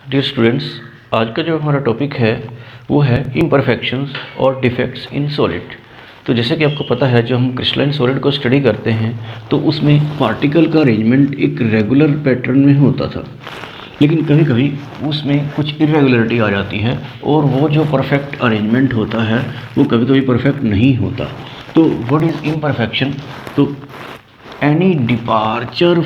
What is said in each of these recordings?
Dear students, आज का जो हमारा टॉपिक है वो है इम्परफेक्शंस और डिफेक्ट्स इन सॉलिड। तो जैसे कि आपको पता है, जो हम क्रिस्टलाइन सॉलिड को स्टडी करते हैं तो उसमें पार्टिकल का अरेंजमेंट एक रेगुलर पैटर्न में होता था, लेकिन कभी कभी उसमें कुछ इरेगुलरिटी आ जाती है और वो जो परफेक्ट अरेंजमेंट होता है वो कभी कभी परफेक्ट नहीं होता। तो व्हाट इज़ इम्परफेक्शन? तो any departure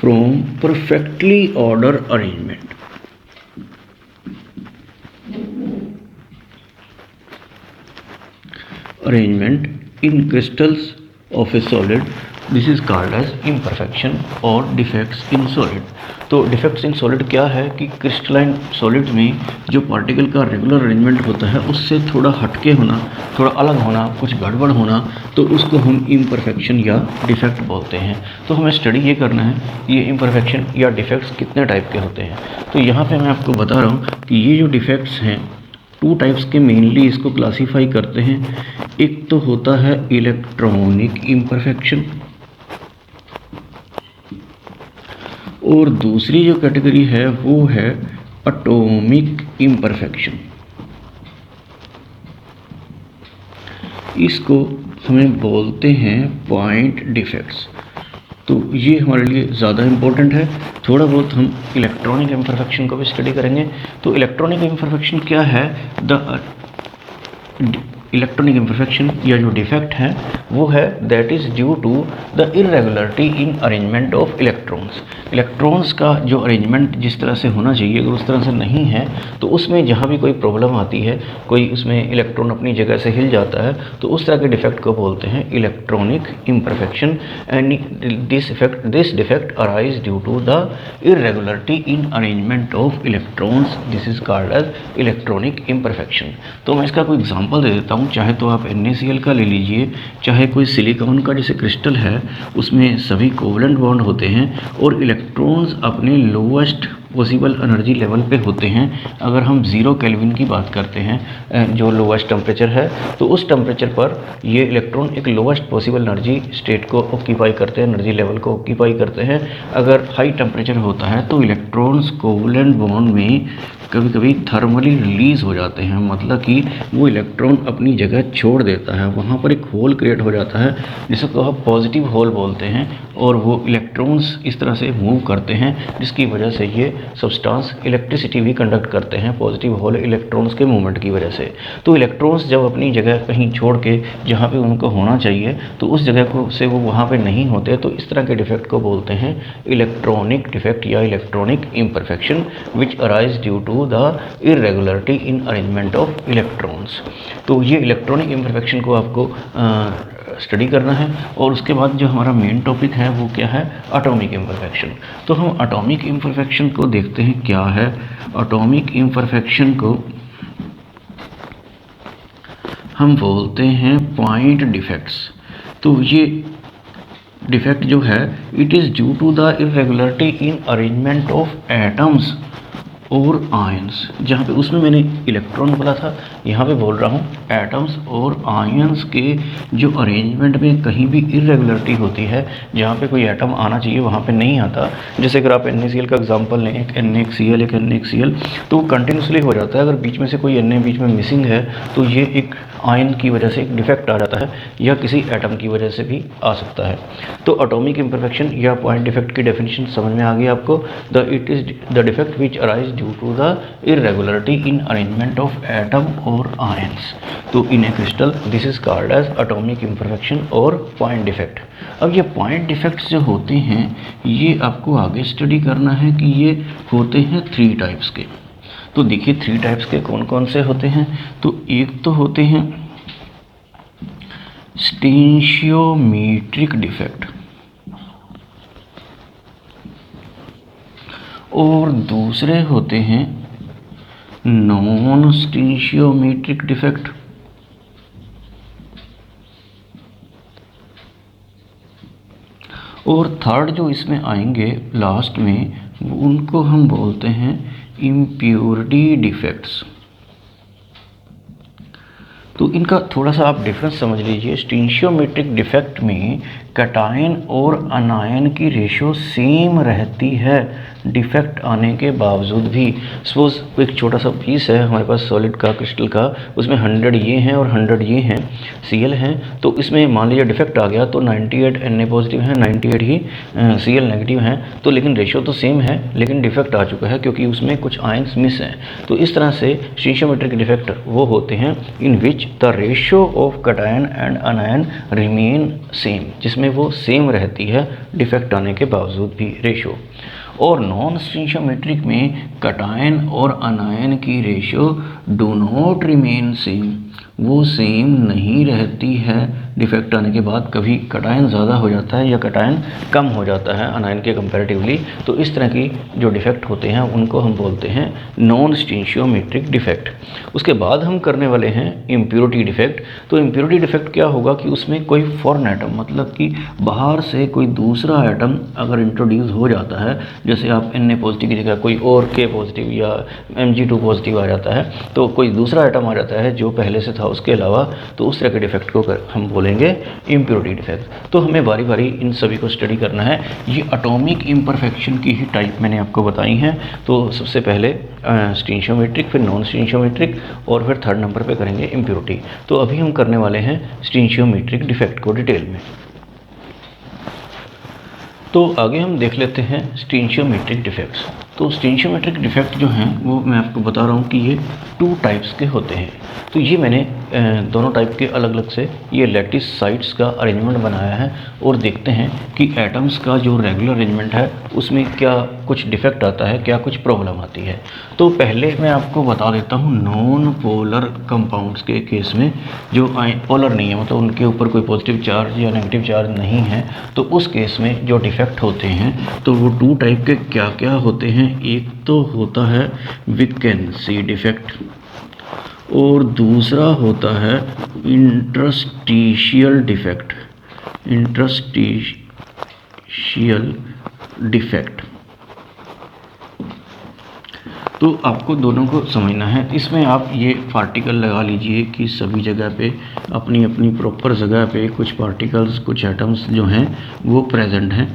from perfectly ordered arrangement in crystals of a solid. This is called as imperfection or defects in solid. तो डिफेक्ट्स इन सॉलिड क्या है कि क्रिस्टलाइन सॉलिड में जो पार्टिकल का रेगुलर अरेंजमेंट होता है उससे थोड़ा हटके होना, थोड़ा अलग होना, कुछ गड़बड़ होना, तो उसको हम इम्परफेक्शन या डिफेक्ट बोलते हैं। तो हमें स्टडी ये करना है कि ये इम्परफेक्शन या डिफेक्ट्स कितने टाइप के होते हैं। तो यहाँ पे मैं आपको बता रहा हूँ कि ये जो डिफेक्ट्स हैं टू टाइप्स के मेनली इसको क्लासीफाई करते हैं। एक तो होता है इलेक्ट्रॉनिक इम्परफेक्शन और दूसरी जो कैटेगरी है वो है एटॉमिक इम्परफेक्शन। इसको हमें बोलते हैं पॉइंट डिफेक्ट्स। तो ये हमारे लिए ज़्यादा इम्पोर्टेंट है। थोड़ा बहुत हम इलेक्ट्रॉनिक इम्परफेक्शन को भी स्टडी करेंगे। तो इलेक्ट्रॉनिक इम्परफेक्शन क्या है? इलेक्ट्रॉनिक इम्परफेक्शन या जो डिफेक्ट है वो है that is due to the irregularity in arrangement of electrons. Electrons का जो अरेंजमेंट जिस तरह से होना चाहिए अगर उस तरह से नहीं है तो उसमें जहाँ भी कोई प्रॉब्लम आती है, कोई उसमें इलेक्ट्रॉन अपनी जगह से हिल जाता है, तो उस तरह के डिफेक्ट को बोलते हैं electronic imperfection. And this defect arise due to the irregularity in arrangement of electrons. This is called as electronic imperfection. तो मैं इसका कोई एग्जांपल दे देता हूँ। चाहे तो आप NaCl का ले लीजिए, चाहे कोई सिलिकॉन का जैसे क्रिस्टल है उसमें सभी कोवलेंट बॉन्ड होते हैं और इलेक्ट्रॉन्स अपने लोएस्ट पॉसिबल एनर्जी लेवल पे होते हैं। अगर हम 0 केल्विन की बात करते हैं जो लोएस्ट टेम्परेचर है, तो उस टेम्परेचर पर ये इलेक्ट्रॉन एक लोएस्ट पॉसिबल एनर्जी स्टेट को ऑक्यूपाई करते हैं, एनर्जी लेवल को ऑक्यूपाई करते हैं। अगर हाई टेम्परेचर होता है तो इलेक्ट्रॉन्स कोवलेंट बॉन्ड में कभी कभी थर्मली रिलीज़ हो जाते हैं, मतलब कि वो इलेक्ट्रॉन अपनी जगह छोड़ देता है, वहाँ पर एक होल क्रिएट हो जाता है जिसको हम पॉजिटिव होल बोलते हैं, और वो इलेक्ट्रॉन्स इस तरह से मूव करते हैं जिसकी वजह से ये सब्सटेंस इलेक्ट्रिसिटी भी कंडक्ट करते हैं पॉजिटिव होल इलेक्ट्रॉन्स के मूवमेंट की वजह से। तो इलेक्ट्रॉन्स जब अपनी जगह कहीं छोड़ के जहाँ पे उनको होना चाहिए तो उस जगह को से वो वहाँ पे नहीं होते, तो इस तरह के डिफेक्ट को बोलते हैं इलेक्ट्रॉनिक डिफेक्ट या electronic imperfection which arise due to the irregularity in arrangement of electrons. तो ये इलेक्ट्रॉनिक इम्परफेक्शन को आपको स्टडी करना है। और उसके बाद जो हमारा मेन टॉपिक है वो क्या है? Atomic imperfection. तो हम एटॉमिक इम्परफेक्शन को देखते हैं क्या है। एटॉमिक इम्परफेक्शन को हम बोलते हैं पॉइंट डिफेक्ट्स। तो ये डिफेक्ट जो है it is due to the irregularity in arrangement of atoms और आयंस। जहाँ पे उसमें मैंने इलेक्ट्रॉन बोला था, यहाँ पे बोल रहा हूँ एटम्स और आयंस के जो अरेंजमेंट में कहीं भी इरेगुलरिटी होती है, जहाँ पे कोई एटम आना चाहिए वहाँ पे नहीं आता। जैसे अगर आप NaCl का एग्जांपल लें, एक NaCl एक NaCl, तो वो कंटिन्यूसली हो जाता है। अगर बीच में से कोई Na बीच में मिसिंग है तो ये एक आयन की वजह से एक डिफेक्ट आ जाता है या किसी एटम की वजह से भी आ सकता है। तो एटॉमिक इम्परफेक्शन या पॉइंट डिफेक्ट की डेफिनेशन समझ में आ गई आपको। It is the defect which arise due to the irregularity in arrangement of atom और आयंस। तो in a crystal this is called as atomic imperfection और पॉइंट डिफेक्ट। अब ये पॉइंट डिफेक्ट्स जो होते हैं ये आपको आगे स्टडी करना है कि ये होते हैं 3 टाइप्स के। तो देखिए 3 टाइप्स के कौन कौन से होते हैं। तो एक तो होते हैं स्टेंशियोमेट्रिक डिफेक्ट और दूसरे होते हैं नॉन स्टेंशियोमेट्रिक डिफेक्ट। और थर्ड जो इसमें आएंगे लास्ट में, उनको हम बोलते हैं इम्प्योरिटी डिफेक्ट्स। तो तो इनका थोड़ा सा आप डिफरेंस समझ लीजिए। स्टीशियोमेट्रिक डिफेक्ट में कैटायन और अनायन की रेशो सेम रहती है डिफेक्ट आने के बावजूद भी। सपोज एक छोटा सा पीस है हमारे पास सॉलिड का, क्रिस्टल का, उसमें 100 ये हैं और 100 ये हैं, Cl हैं। तो इसमें मान लीजिए डिफेक्ट आ गया तो 98 Na पॉजिटिव है, 98 ही Cl नेगेटिव हैं। तो लेकिन रेशो तो सेम है, लेकिन डिफेक्ट आ चुका है क्योंकि उसमें कुछ आयंस मिस हैं। तो इस तरह से स्टीशियोमेट्रिक डिफेक्ट वो होते हैं in which the ratio of cation and anion remain same, जिसमें वो सेम रहती है डिफेक्ट आने के बावजूद भी रेशो। और नॉन स्टीशियोमेट्रिक में कैटायन और अनायन की ratio do not remain same, वो सेम नहीं रहती है डिफेक्ट आने के बाद। कभी कैटायन ज़्यादा हो जाता है या कैटायन कम हो जाता है अनायन के कंपैरेटिवली। तो इस तरह की जो डिफेक्ट होते हैं उनको हम बोलते हैं नॉन स्टीशियोमेट्रिक डिफेक्ट। उसके बाद हम करने वाले हैं इम्प्योरिटी डिफेक्ट। तो इम्प्योरिटी डिफेक्ट क्या होगा कि उसमें कोई फॉरेन एटम, मतलब कि बाहर से कोई दूसरा एटम अगर इंट्रोड्यूस हो जाता है, जैसे आप Na पॉजिटिव की जगह कोई और K पॉजिटिव या Mg2 पॉजिटिव आ जाता है, तो कोई दूसरा एटम आ जाता है जो पहले से था उसके अलावा, तो उस तरह के डिफेक्ट को हम बोलेंगे इम्प्योरिटी डिफेक्ट। तो हमें बारी बारी इन सभी को स्टडी करना है। ये एटॉमिक इम्परफेक्शन की ही टाइप मैंने आपको बताई हैं। तो सबसे पहले स्टीशियोमेट्रिक, फिर नॉन स्टीशियोमेट्रिक, और फिर थर्ड नंबर पे करेंगे इम्प्योरिटी। तो अभी हम करने वाले हैं स्टीशियोमेट्रिक डिफेक्ट को डिटेल में। तो आगे हम देख लेते हैं स्टीशियोमेट्रिक डिफेक्ट्स। तो स्टीशियोमेट्रिक डिफेक्ट जो हैं वो मैं आपको बता रहा हूँ कि ये 2 टाइप्स के होते हैं। तो ये मैंने दोनों टाइप के अलग अलग से ये लैटिस साइट्स का अरेंजमेंट बनाया है, और देखते हैं कि एटम्स का जो रेगुलर अरेंजमेंट है उसमें क्या कुछ डिफेक्ट आता है, क्या कुछ प्रॉब्लम आती है। तो पहले मैं आपको बता देता हूँ नॉन पोलर कंपाउंड्स के केस में, जो पोलर नहीं है, मतलब उनके ऊपर कोई पॉजिटिव चार्ज या नेगेटिव चार्ज नहीं है, तो उस केस में जो डिफेक्ट होते हैं तो वो 2 टाइप के क्या क्या होते हैं। एक तो होता है वैकेंसी डिफेक्ट, और दूसरा होता है इंटरस्टिशियल डिफेक्ट। इंटरस्टिशियल डिफेक्ट तो आपको दोनों को समझना है। इसमें आप ये पार्टिकल लगा लीजिए कि सभी जगह पे अपनी अपनी प्रॉपर जगह पे कुछ पार्टिकल्स, कुछ एटम्स जो हैं वो प्रेजेंट हैं।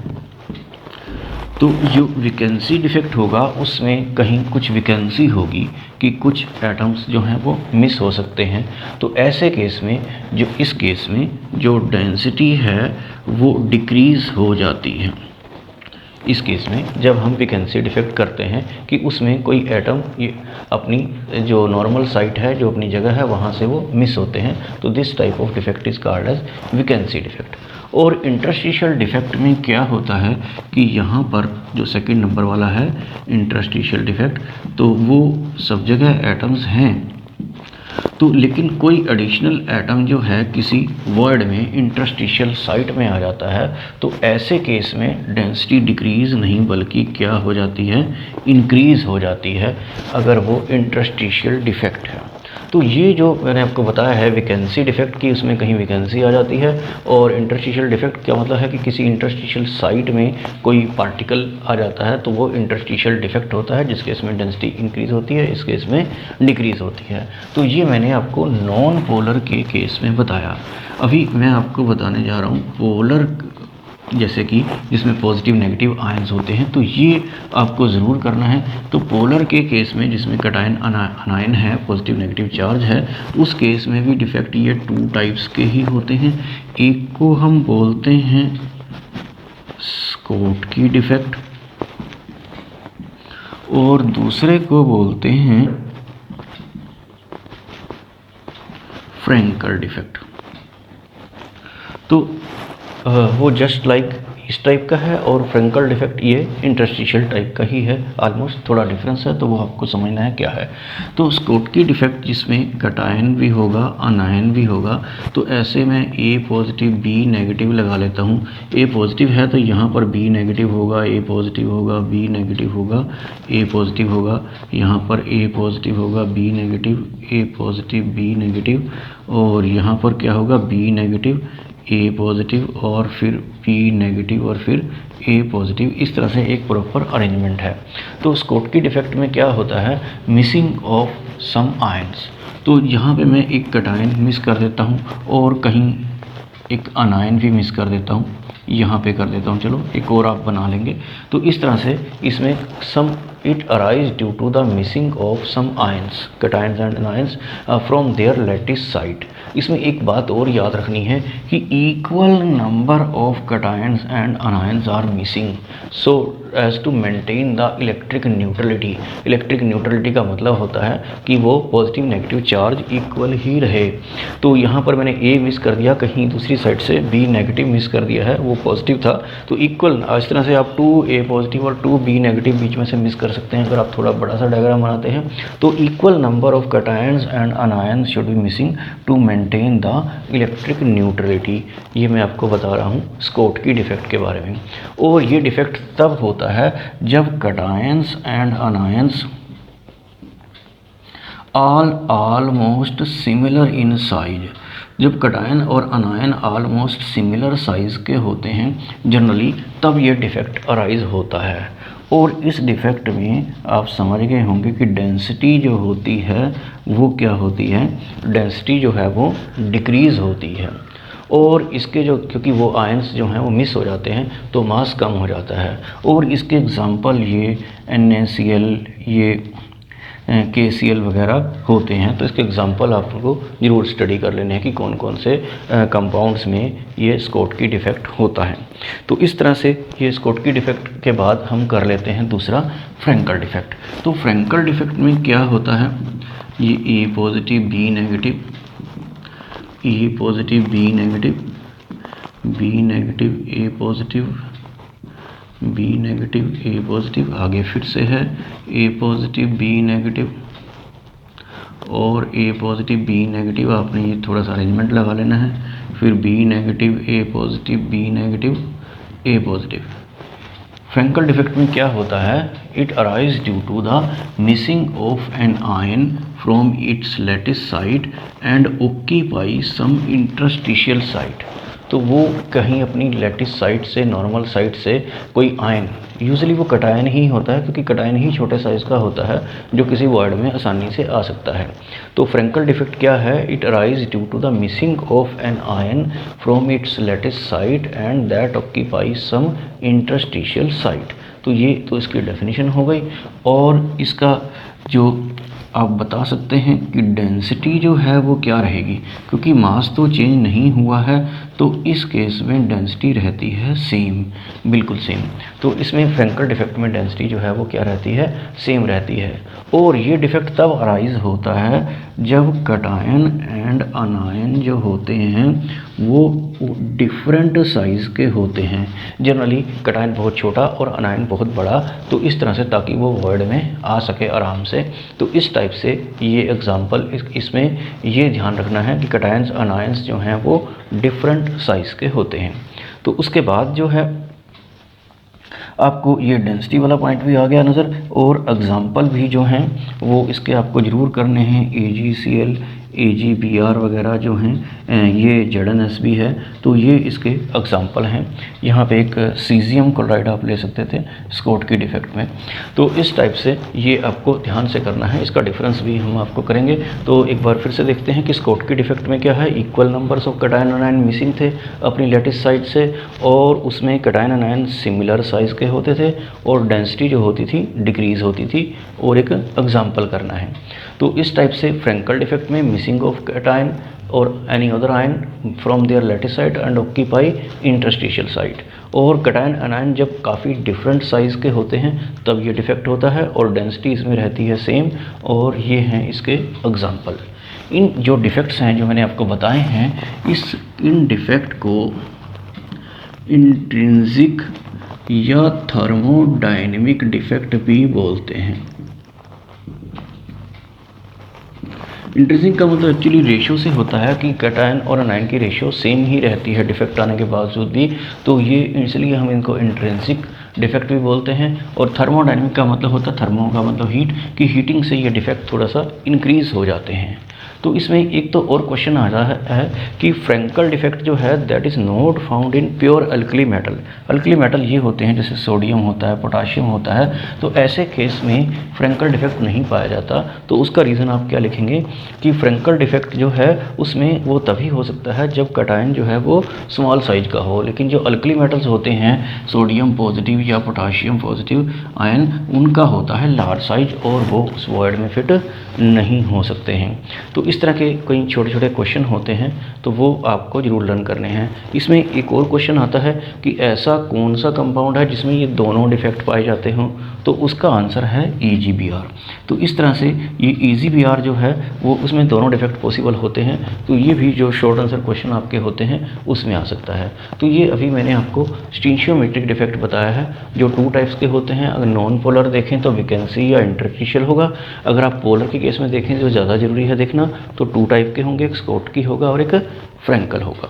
तो जो वैकेंसी डिफेक्ट होगा उसमें कहीं कुछ वैकेंसी होगी कि कुछ एटम्स जो हैं वो मिस हो सकते हैं। तो ऐसे केस में, जो इस केस में जो डेंसिटी है वो डिक्रीज़ हो जाती है। इस केस में जब हम वैकेंसी डिफेक्ट करते हैं कि उसमें कोई एटम ये अपनी जो नॉर्मल साइट है, जो अपनी जगह है, वहाँ से वो मिस होते हैं, तो this type of defect is called as vacancy defect. और इंटरस्टिशियल डिफेक्ट में क्या होता है कि यहाँ पर जो सेकंड नंबर वाला है इंटरस्टिशियल डिफेक्ट, तो वो सब जगह एटम्स हैं, तो लेकिन कोई एडिशनल एटम जो है किसी वर्ड में इंटरस्टिशियल साइट में आ जाता है, तो ऐसे केस में डेंसिटी डिक्रीज़ नहीं बल्कि क्या हो जाती है, इंक्रीज़ हो जाती है, अगर वो इंटरस्टिशियल डिफेक्ट है। तो ये जो मैंने आपको बताया है वैकेंसी डिफेक्ट की, उसमें कहीं वैकेंसी आ जाती है, और इंटरस्टिशियल डिफेक्ट क्या मतलब है कि किसी इंटरस्टिशियल साइट में कोई पार्टिकल आ जाता है, तो वो इंटरस्टिशियल डिफेक्ट होता है, जिस केस में डेंसिटी इंक्रीज़ होती है, इस केस में डिक्रीज़ होती है। तो ये मैंने आपको नॉन पोलर के केस में बताया। अभी मैं आपको बताने जा रहा हूँ पोलर, जैसे कि जिसमें पॉजिटिव नेगेटिव आयंस होते हैं, तो ये आपको ज़रूर करना है। तो पोलर के केस में जिसमें कैटायन अनायन है, पॉजिटिव नेगेटिव चार्ज है, उस केस में भी डिफेक्ट ये 2 टाइप्स के ही होते हैं। एक को हम बोलते हैं स्कोटकी डिफेक्ट, और दूसरे को बोलते हैं फ्रैंकल डिफेक्ट। तो वो जस्ट लाइक इस टाइप का है, और फ्रैंकल डिफेक्ट ये इंटरस्टिशियल टाइप का ही है। ऑलमोस्ट थोड़ा डिफरेंस है, तो वो आपको समझना है क्या है। तो स्कोटकी डिफेक्ट जिसमें कैटायन भी होगा, अनायन भी होगा, तो ऐसे में A पॉजिटिव B नेगेटिव लगा लेता हूँ। A पॉजिटिव है तो यहाँ पर B नेगेटिव होगा, A पॉजिटिव होगा, B नेगेटिव होगा, A पॉजिटिव होगा, यहाँ पर A पॉजिटिव होगा, B negative, A positive, B negative, और यहाँ पर क्या होगा, B नेगेटिव, A पॉजिटिव, और फिर B नेगेटिव, और फिर A पॉजिटिव। इस तरह से एक प्रॉपर अरेंजमेंट है। तो स्कोटकी डिफेक्ट में क्या होता है, मिसिंग ऑफ सम आयंस। तो यहाँ पे मैं एक कटायन मिस कर देता हूँ और कहीं एक अनायन भी मिस कर देता हूँ, यहाँ पे कर देता हूँ। चलो एक और आप बना लेंगे। तो इस तरह से इसमें some it arise due to the missing of some ions, cations and anions from their lattice site. इसमें एक बात और याद रखनी है कि equal number of cations and anions are missing so as to maintain the electric neutrality. Electric neutrality का मतलब होता है कि वो पॉजिटिव नेगेटिव चार्ज इक्वल ही रहे। तो यहाँ पर मैंने ए मिस कर दिया, कहीं दूसरी साइड से बी नेगेटिव मिस कर दिया है, वो पॉजिटिव था। तो इक्वल इस तरह से आप 2A पॉजिटिव और 2B नेगेटिव बीच में से मिस कर सकते हैं। अगर आप थोड़ा बड़ा सा डायग्राम बनाते हैं तो equal number of cations and anions should be missing to maintain the electric neutrality. ये मैं आपको बता रहा हूँ स्कोटकी डिफेक्ट के बारे में। और ये डिफेक्ट तब होता है जब cations and anions almost similar in size. जब कटायन और अनायन ऑलमोस्ट सिमिलर साइज़ के होते हैं जनरली, तब ये डिफेक्ट अराइज होता है। और इस डिफेक्ट में आप समझ गए होंगे कि डेंसिटी जो होती है वो क्या होती है, डेंसिटी जो है वो डिक्रीज़ होती है। और इसके जो, क्योंकि वो आयंस जो हैं वो मिस हो जाते हैं तो मास कम हो जाता है। और इसके एग्जांपल ये NaCl, ये KCl वगैरह होते हैं। तो इसके एग्जांपल आपको ज़रूर स्टडी कर लेने हैं कि कौन कौन से कंपाउंड्स में ये स्कोटकी डिफेक्ट होता है। तो इस तरह से ये स्कोटकी डिफेक्ट के बाद हम कर लेते हैं दूसरा फ्रैंकल डिफेक्ट। तो फ्रैंकल डिफेक्ट में क्या होता है, ये A positive B negative, A positive B negative, B negative A positive, B negative A positive, आगे फिर से है A पॉजिटिव B नेगेटिव और A पॉजिटिव B नेगेटिव। आपने ये थोड़ा सा अरेंजमेंट लगा लेना है। फिर B negative A positive B negative A positive. Frenkel defect में क्या होता है, it arise due to the missing of an ion from its lattice site and occupy some interstitial site. तो वो कहीं अपनी लैटिस साइट से, नॉर्मल साइट से कोई आयन, यूजुअली वो कटायन ही होता है क्योंकि कटायन ही छोटे साइज़ का होता है जो किसी वॉइड में आसानी से आ सकता है। तो फ्रैंकल डिफेक्ट क्या है, it arise due to the missing of an ion from its lattice site and that occupy some interstitial site. तो ये तो इसकी डेफिनेशन हो गई। और इसका जो आप बता सकते हैं कि डेंसिटी जो है वो क्या रहेगी, क्योंकि मास तो चेंज नहीं हुआ है तो इस केस में डेंसिटी रहती है सेम, बिल्कुल सेम। तो इसमें फ्रैंकल डिफेक्ट में डेंसिटी जो है वो क्या रहती है, सेम रहती है। और ये डिफेक्ट तब अराइज होता है जब कटायन एंड अनायन जो होते हैं वो डिफरेंट साइज़ के होते हैं। जनरली कटायन बहुत छोटा और अनायन बहुत बड़ा, तो इस तरह से ताकि वो वर्ड में आ सके आराम से। तो इस टाइप से ये एग्जांपल, इसमें ये ध्यान रखना है कि कटायंस अनायंस जो हैं वो डिफरेंट साइज़ के होते हैं। तो उसके बाद जो है आपको ये डेंसिटी वाला पॉइंट भी आ गया नज़र, और एग्जांपल भी जो हैं वो इसके आपको ज़रूर करने हैं। AgCl, AgBr वगैरह जो हैं, ये ZnS भी है, तो ये इसके एग्जांपल हैं। यहाँ पे एक सीजियम क्लोराइड आप ले सकते थे स्कोटकी डिफेक्ट में। तो इस टाइप से ये आपको ध्यान से करना है, इसका डिफरेंस भी हम आपको करेंगे। तो एक बार फिर से देखते हैं कि स्कोटकी डिफेक्ट में क्या है, equal numbers of cation अनायन missing थे अपनी लैटिस साइड से, और उसमें कटायन अनायन सिमिलर साइज़ के होते थे और डेंसिटी जो होती थी डिक्रीज़ होती थी, और एक एग्जाम्पल करना है। तो इस टाइप से फ्रैंकल डिफेक्ट में मिसिंग ऑफ कटायन और any other ion from their lattice site and occupy interstitial site. और कटायन अनायन जब काफ़ी डिफरेंट साइज़ के होते हैं तब ये डिफेक्ट होता है, और डेंसिटी इसमें रहती है सेम। और ये हैं इसके एग्जांपल। इन जो डिफेक्ट्स हैं जो मैंने आपको बताए हैं, इन डिफेक्ट को इंट्रिंसिक या थर्मोडायनेमिक डिफेक्ट भी बोलते हैं। इंट्रिंसिक का मतलब एक्चुअली रेशियो से होता है कि कटायन और अनायन की रेशियो सेम ही रहती है डिफेक्ट आने के बावजूद भी, तो ये इसलिए हम इनको इंट्रिंसिक डिफेक्ट भी बोलते हैं। और थर्मोडायनेमिक का मतलब होता है, थर्मो का मतलब हीट, कि हीटिंग से ये डिफेक्ट थोड़ा सा इंक्रीज़ हो जाते हैं। तो इसमें एक तो और क्वेश्चन आ रहा है कि फ्रैंकल डिफेक्ट जो है that is not found in pure alkali metal. Alkali metal ये होते हैं जैसे सोडियम होता है, पोटाशियम होता है, तो ऐसे केस में फ्रैंकल डिफेक्ट नहीं पाया जाता। तो उसका रीज़न आप क्या लिखेंगे कि फ्रैंकल डिफेक्ट जो है उसमें वो तभी हो सकता है जब कटायन जो है वो स्मॉल साइज का हो, लेकिन जो अल्कली मेटल्स होते हैं सोडियम पॉजिटिव या पोटाशियम पॉजिटिव आयन, उनका होता है लार्ज साइज और वो उस वॉइड में फिट नहीं हो सकते हैं। तो इस तरह के कई छोटे छोटे क्वेश्चन होते हैं, तो वो आपको जरूर लर्न करने हैं। इसमें एक और क्वेश्चन आता है कि ऐसा कौन सा कंपाउंड है जिसमें ये दोनों डिफेक्ट पाए जाते हों, तो उसका आंसर है EGBr। तो इस तरह से ये EGBr जो है वो उसमें दोनों डिफेक्ट पॉसिबल होते हैं। तो ये भी जो शॉर्ट आंसर क्वेश्चन आपके होते हैं उसमें आ सकता है। तो ये अभी मैंने आपको स्टीशियोमेट्रिक डिफेक्ट बताया है जो 2 टाइप्स के होते हैं। अगर नॉन पोलर देखें तो वैकेंसी या इंटरस्टिशियल होगा। अगर आप पोलर के केस में देखें जो ज़्यादा ज़रूरी है देखना, तो 2 टाइप के होंगे, एक स्कॉटकी होगा और एक फ्रैंकल होगा।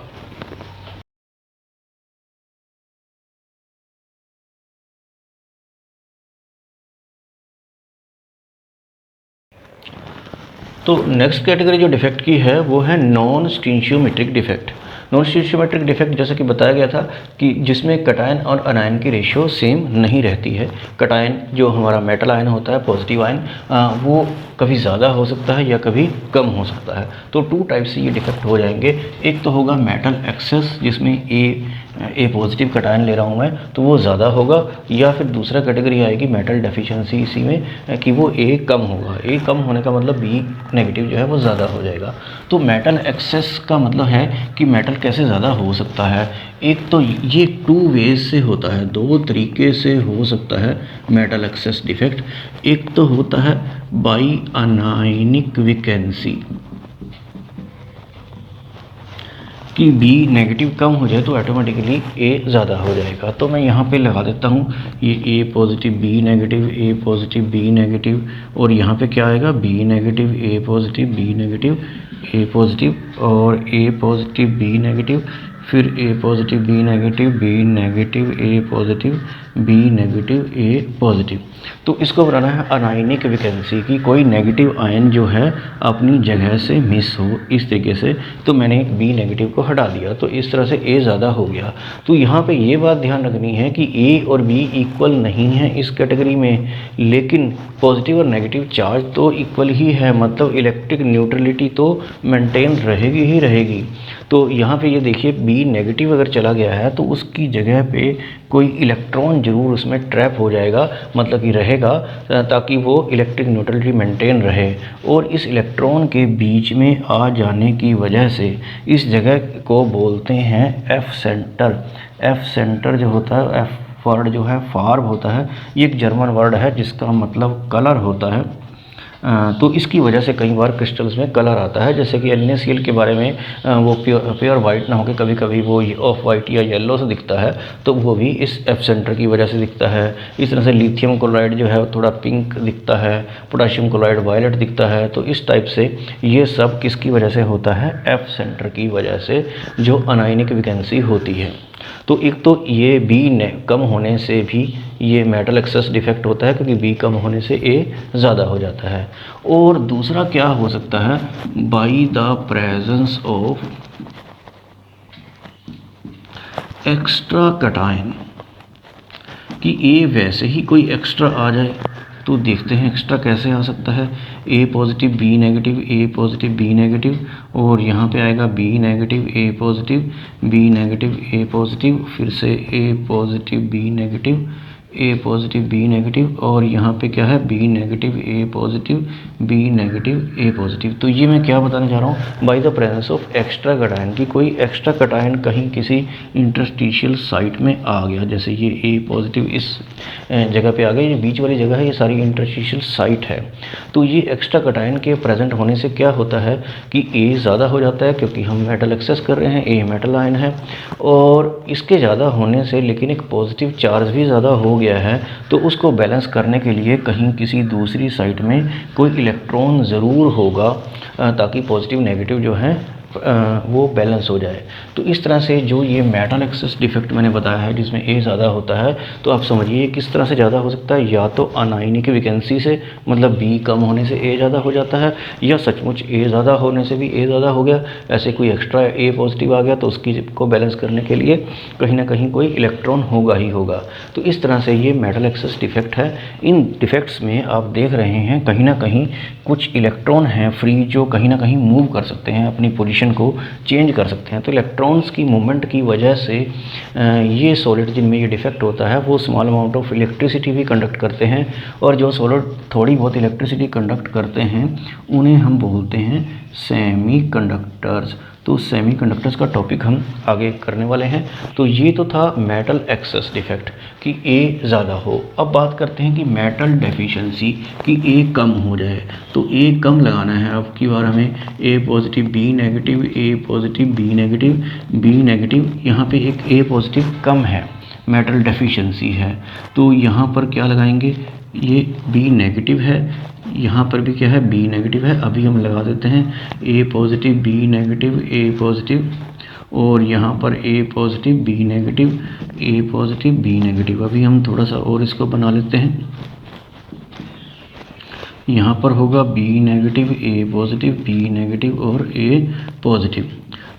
तो नेक्स्ट कैटेगरी जो डिफेक्ट की है वो है नॉन स्टीशियोमेट्रिक डिफेक्ट। नॉन स्टीशियोमेट्रिक डिफेक्ट जैसा कि बताया गया था कि जिसमें कटायन और अनायन की रेशियो सेम नहीं रहती है। कटायन जो हमारा मेटल आयन होता है, पॉजिटिव आयन, वो कभी ज़्यादा हो सकता है या कभी कम हो सकता है। तो 2 टाइप से ये डिफेक्ट हो जाएंगे। एक तो होगा मेटल एक्सेस जिसमें ए पॉजिटिव कटायन ले रहा हूँ मैं, तो वो ज़्यादा होगा, या फिर दूसरा कैटेगरी आएगी मेटल डेफिशिएंसी इसी में कि वो ए कम होगा। ए कम होने का मतलब बी नेगेटिव जो है वो ज़्यादा हो जाएगा। तो मेटल एक्सेस का मतलब है कि मेटल कैसे ज़्यादा हो सकता है। एक तो ये 2 वेज से होता है, 2 तरीके से हो सकता है मेटल एक्सेस डिफेक्ट। एक तो होता है बाई अनायनिक वैकेंसी कि बी नेगेटिव कम हो जाए तो ऑटोमेटिकली ए ज़्यादा हो जाएगा। तो मैं यहाँ पे लगा देता हूँ ये A positive B negative, A positive B negative, और यहाँ पे क्या आएगा B negative A positive B negative A positive और ए पॉजिटिव बी नेगेटिव, फिर A positive B negative B negative A positive B negative A positive. तो इसको बनाना है अनायनिक वैकेंसी की कोई नेगेटिव आयन जो है अपनी जगह से मिस हो, इस तरीके से। तो मैंने एक बी नेगेटिव को हटा दिया, तो इस तरह से ए ज़्यादा हो गया। तो यहाँ पे ये बात ध्यान रखनी है कि ए और बी इक्वल नहीं है इस कैटेगरी में, लेकिन पॉजिटिव और नेगेटिव चार्ज तो इक्वल ही है, मतलब इलेक्ट्रिक न्यूट्रलिटी तो मेंटेन रहेगी ही रहेगी। तो यहाँ पे ये देखिए बी नेगेटिव अगर चला गया है तो उसकी जगह पे कोई इलेक्ट्रॉन ज़रूर उसमें ट्रैप हो जाएगा, मतलब कि रहेगा, ताकि वो इलेक्ट्रिक न्यूट्रलिटी मेंटेन रहे। और इस इलेक्ट्रॉन के बीच में आ जाने की वजह से इस जगह को बोलते हैं एफ सेंटर। एफ सेंटर जो होता है, एफ वर्ड जो है फार्ब होता है, ये एक जर्मन वर्ड है जिसका मतलब कलर होता है। तो इसकी वजह से कई बार क्रिस्टल्स में कलर आता है, जैसे कि NaCl के बारे में वो प्योर वाइट ना होकर कभी कभी वो ऑफ वाइट या येलो से दिखता है, तो वो भी इस एफ सेंटर की वजह से दिखता है। इस तरह से लिथियम क्लोराइड जो है थोड़ा पिंक दिखता है, पोटाशियम क्लोराइड वायलेट दिखता है। तो इस टाइप से ये सब किसकी वजह से होता है, एफ सेंटर की वजह से, जो अनायनिक वैकेंसी होती है। तो एक तो ये बी कम होने से भी ये मेटल एक्सेस डिफेक्ट होता है, क्योंकि बी कम होने से ए ज़्यादा हो जाता है। और दूसरा क्या हो सकता है, by the presence of extra cation, कि ए वैसे ही कोई एक्स्ट्रा आ जाए। तो देखते हैं एक्स्ट्रा कैसे आ सकता है। ए positive B negative, A positive B negative, और यहाँ पे आएगा B negative A positive B negative A positive, फिर से ए positive B negative A positive B negative, और यहाँ पे क्या है B negative A positive B negative A positive. तो ये मैं क्या बताने जा रहा हूँ, by the presence of extra cation, की कोई एक्स्ट्रा कटायन कहीं किसी इंटरस्टिशियल साइट में आ गया। जैसे ये ए पॉजिटिव इस जगह पे आ गया, ये बीच वाली जगह है, ये सारी इंटरस्टिशियल साइट है। तो ये एक्स्ट्रा कटायन के प्रेजेंट होने से क्या होता है कि ए ज़्यादा हो जाता है, क्योंकि हम मेटल एक्सेस कर रहे हैं, ए मेटल आयन है, और इसके ज़्यादा होने से लेकिन एक पॉजिटिव चार्ज भी ज़्यादा हो गया है। तो उसको बैलेंस करने के लिए कहीं किसी दूसरी साइट में कोई इलेक्ट्रॉन ज़रूर होगा, ताकि पॉजिटिव नेगेटिव जो है वो बैलेंस हो जाए। तो इस तरह से जो ये मेटल एक्सेस डिफेक्ट मैंने बताया है जिसमें ए ज़्यादा होता है, तो आप समझिए किस तरह से ज़्यादा हो सकता है, या तो अनायनिक वैकेंसी से, मतलब बी कम होने से ए ज़्यादा हो जाता है, या सचमुच ए ज़्यादा होने से भी ए ज़्यादा हो गया, ऐसे कोई एक्स्ट्रा ए पॉजिटिव आ गया तो उसकी को बैलेंस करने के लिए कहीं ना कहीं कोई इलेक्ट्रॉन होगा ही होगा। तो इस तरह से ये मेटल एक्सेस डिफेक्ट है। इन डिफेक्ट्स में आप देख रहे हैं कहीं ना कहीं कुछ इलेक्ट्रॉन हैं फ्री जो कहीं ना कहीं मूव कर सकते हैं, अपनी पोजीशन को चेंज कर सकते हैं। तो इलेक्ट्रॉन्स की मूवमेंट की वजह से ये सॉलिड जिनमें ये डिफेक्ट होता है वो स्मॉल अमाउंट ऑफ इलेक्ट्रिसिटी भी कंडक्ट करते हैं, और जो सॉलिड थोड़ी बहुत इलेक्ट्रिसिटी कंडक्ट करते हैं उन्हें हम बोलते हैं सेमीकंडक्टर्स। तो सेमीकंडक्टर्स का टॉपिक हम आगे करने वाले हैं। तो ये तो था मेटल एक्सेस डिफेक्ट कि ए ज़्यादा हो। अब बात करते हैं कि मेटल डेफिशिएंसी कि ए कम हो जाए। तो ए कम लगाना है, अब की बार हमें A positive B negative, A positive B negative, B negative, यहाँ पे एक ए पॉजिटिव कम है, मेटल डेफिशिएंसी है। तो यहाँ पर क्या लगाएंगे, ये बी नेगेटिव है, यहाँ पर भी क्या है बी नेगेटिव है। अभी हम लगा देते हैं ए positive B negative, A positive, और यहाँ पर ए positive B negative, A positive B negative. अभी हम थोड़ा सा और इसको बना लेते हैं। यहाँ पर होगा B negative, A positive, B negative और ए पॉजिटिव।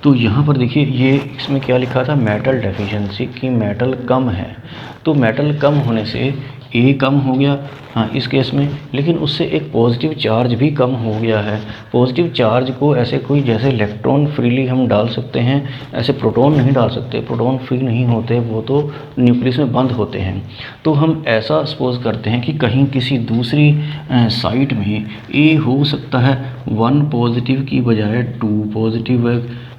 तो यहाँ पर देखिए ये इसमें क्या लिखा था, मेटल डेफिशिएंसी कि मेटल कम है। तो मेटल कम होने से ए कम हो गया, हाँ इस केस में, लेकिन उससे एक पॉजिटिव चार्ज भी कम हो गया है। पॉजिटिव चार्ज को ऐसे कोई जैसे इलेक्ट्रॉन फ्रीली हम डाल सकते हैं, ऐसे प्रोटॉन नहीं डाल सकते, प्रोटॉन फ्री नहीं होते, वो तो न्यूक्लियस में बंद होते हैं। तो हम ऐसा सपोज करते हैं कि कहीं किसी दूसरी साइट में ए हो सकता है 1 पॉजिटिव की बजाय 2 पॉजिटिव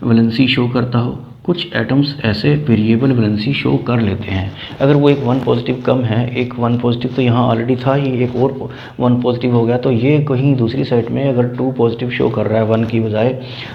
वैलेंसी शो करता हो। कुछ एटम्स ऐसे वेरिएबल वैलेंसी शो कर लेते हैं। अगर वो एक 1 पॉजिटिव कम है, एक 1 पॉजिटिव तो यहाँ ऑलरेडी था ही, एक और 1 पॉजिटिव हो गया, तो ये कहीं दूसरी साइड में अगर 2 पॉजिटिव शो कर रहा है 1 की बजाय,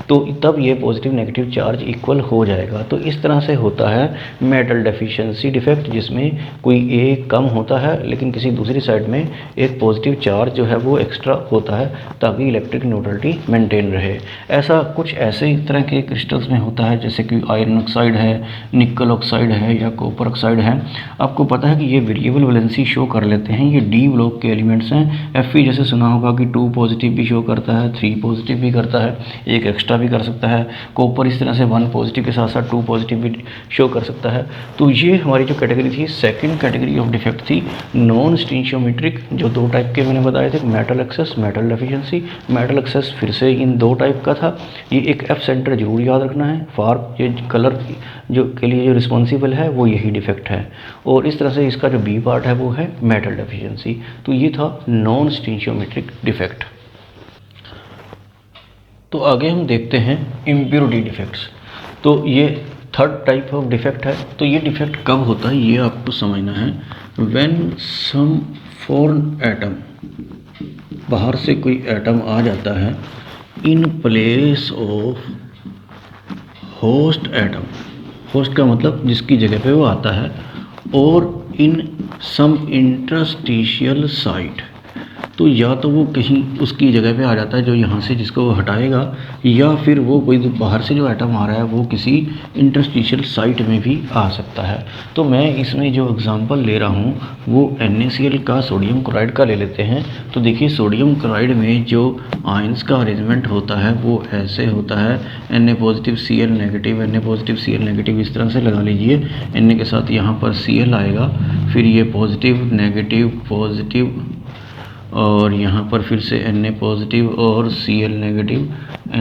तो तब ये पॉजिटिव नेगेटिव चार्ज इक्वल हो जाएगा। तो इस तरह से होता है मेटल डेफिशिएंसी डिफेक्ट, जिसमें कोई ए कम होता है लेकिन किसी दूसरी साइड में एक पॉजिटिव चार्ज जो है वो एक्स्ट्रा होता है ताकि इलेक्ट्रिक न्यूट्रलिटी मेंटेन रहे। ऐसा कुछ ऐसे तरह के क्रिस्टल्स में होता है, जैसे कि आयरन ऑक्साइड है, निकल ऑक्साइड है या कॉपर ऑक्साइड है। आपको पता है कि ये वेरिएबल वैलेंसी शो कर लेते हैं, ये डी ब्लॉक के एलिमेंट्स हैं। Fe जैसे सुना होगा कि 2 पॉजिटिव भी शो करता है, 3 पॉजिटिव भी करता है, एक एक्स्ट्रा भी कर सकता है। कॉपर इस तरह से 1 पॉजिटिव के साथ साथ 2 पॉजिटिव भी शो कर सकता है। तो ये हमारी जो कैटेगरी थी, सेकेंड कैटेगरी ऑफ डिफेक्ट थी नॉन स्टीशियोमेट्रिक, जो 2 टाइप के मैंने बताए थे, metal access, metal deficiency. Metal access फिर से इन 2 टाइप का था। ये एक एफ सेंटर जरूर याद रखना है, फार ये कलर जो के लिए जो रिस्पॉन्सिबल है वो यही डिफेक्ट है। और इस तरह से इसका जो बी पार्ट है वो है मेटल डेफिशिएंसी। तो ये था नॉन स्टीशियोमेट्रिक डिफेक्ट। तो आगे हम देखते हैं इम्प्योरिटी डिफेक्ट्स। तो ये थर्ड टाइप ऑफ डिफेक्ट है। तो ये डिफेक्ट कब होता है ये आपको समझना है। व्हेन सम फॉरेन एटम, बाहर से कोई एटम आ जाता है in place of host atom, host का मतलब जिसकी जगह पे वो आता है, और इन सम इंटरस्टिशियल साइट, तो या तो वो कहीं उसकी जगह पे आ जाता है जो यहाँ से जिसको वो हटाएगा, या फिर वो कोई बाहर से जो एटम आ रहा है वो किसी इंटरस्टिशियल साइट में भी आ सकता है। तो मैं इसमें जो एग्जांपल ले रहा हूँ वो NaCl का सोडियम क्लोराइड का ले लेते हैं। तो देखिए सोडियम क्लोराइड में जो आयंस का अरेंजमेंट होता है वो ऐसे होता है, Na positive Cl negative, Na positive Cl negative, इस तरह से लगा लीजिए। Na के साथ यहाँ पर Cl आएगा, फिर ये पॉजिटिव नेगेटिव पॉजिटिव, और यहाँ पर फिर से Na पॉजिटिव और Cl negative,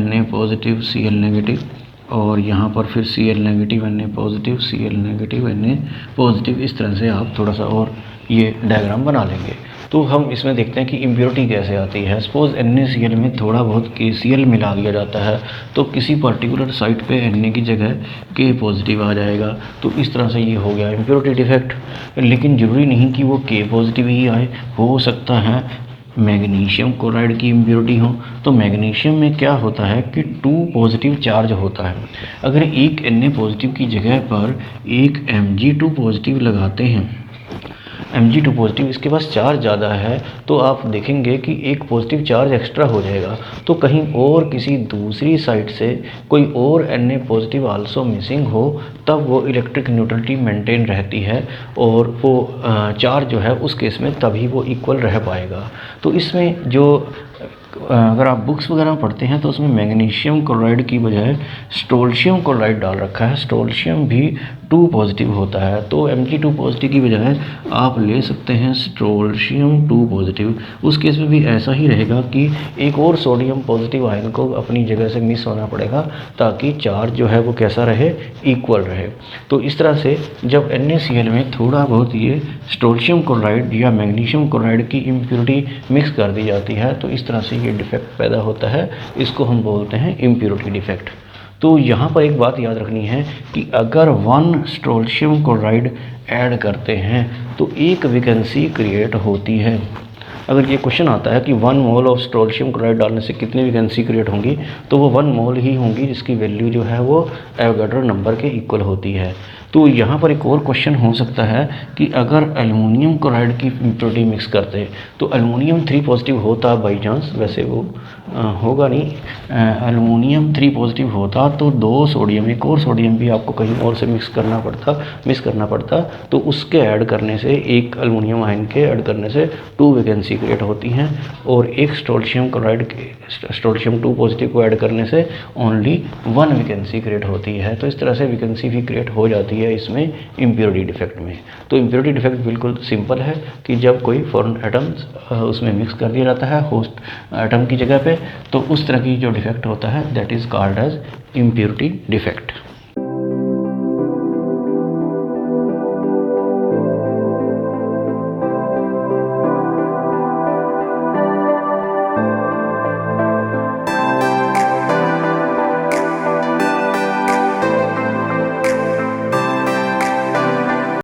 Na positive Cl negative, और यहाँ पर फिर Cl negative Na positive Cl negative Na positive. इस तरह से आप थोड़ा सा और ये डायग्राम बना लेंगे। तो हम इसमें देखते हैं कि इम्प्योरिटी कैसे आती है। सपोज NaCl में थोड़ा बहुत KCl मिला दिया जाता है, तो किसी पर्टिकुलर साइट पे Na की जगह K पॉजिटिव आ जाएगा। तो इस तरह से ये हो गया इम्प्योरिटी डिफेक्ट। लेकिन ज़रूरी नहीं कि वो K पॉजिटिव ही आए, हो सकता है मैग्नीशियम क्लोराइड की इम्प्योरिटी हो। तो मैग्नीशियम में क्या होता है कि 2 पॉजिटिव चार्ज होता है। अगर एक Na पॉजिटिव की जगह पर एक Mg2 पॉजिटिव लगाते हैं Mg2 पॉजिटिव, इसके पास चार्ज ज़्यादा है, तो आप देखेंगे कि एक पॉजिटिव चार्ज एक्स्ट्रा हो जाएगा, तो कहीं और किसी दूसरी साइड से कोई और Na पॉजिटिव आल्सो मिसिंग हो, तब वो इलेक्ट्रिक न्यूट्रलिटी मेंटेन रहती है और वो चार्ज जो है उस केस में तभी वो इक्वल रह पाएगा। तो इसमें जो अगर आप बुक्स वगैरह पढ़ते हैं तो उसमें मैग्नीशियम क्लोराइड की बजाय स्ट्रोनशियम क्लोराइड डाल रखा है। स्ट्रोनशियम भी 2 पॉजिटिव होता है, तो Mg2 पॉजिटिव की बजाय आप ले सकते हैं स्ट्रोनशियम 2 पॉजिटिव। उस केस में भी ऐसा ही रहेगा कि एक और सोडियम पॉजिटिव आयन को अपनी जगह से मिस होना पड़ेगा ताकि चार्ज जो है वो कैसा रहे, इक्वल रहे। तो इस तरह से जब NaCl में थोड़ा बहुत ये स्ट्रोनशियम क्लोराइड या मैग्नीशियम क्लोराइड की इम्प्योरिटी मिक्स कर दी जाती है, तो इस तरह से ये डिफेक्ट पैदा होता है। इसको हम बोलते हैं इम्प्योरिटी डिफेक्ट। तो यहाँ पर एक बात याद रखनी है कि अगर 1 स्ट्रोनशियम क्लोराइड ऐड करते हैं तो एक वैकेंसी क्रिएट होती है। अगर ये क्वेश्चन आता है कि 1 मोल ऑफ स्ट्रोनशियम क्लोराइड डालने से कितनी वैकेंसी क्रिएट होंगी, तो वो 1 मोल ही होंगी जिसकी वैल्यू जो है वो एवोगाड्रो नंबर के इक्वल होती है। तो यहाँ पर एक और क्वेश्चन हो सकता है कि अगर एल्युमिनियम क्लोराइड की इम्प्योरिटी मिक्स करते तो एल्युमिनियम 3 पॉजिटिव होता बाई चांस, वैसे वो होगा नहीं, एल्युमिनियम 3 पॉजिटिव होता तो 2 सोडियम, एक और सोडियम भी आपको कहीं और से मिक्स करना पड़ता, तो उसके ऐड करने से, एक एल्युमिनियम आयन के ऐड करने से 2 वैकेंसी क्रिएट होती हैं, और एक स्ट्रोनशियम क्लोराइड स्ट्रोनशियम 2 पॉजिटिव को ऐड करने से ओनली 1 वैकेंसी क्रिएट होती है। तो इस तरह से वैकेंसी भी क्रिएट हो जाती है इसमें इम्प्योरिटी डिफेक्ट में। तो इम्प्योरिटी डिफेक्ट बिल्कुल सिंपल है कि जब कोई फॉरेन एटम्स उसमें मिक्स कर दिया जाता है होस्ट एटम की जगह पे, तो उस तरह की जो डिफेक्ट होता है that is called as impurity defect.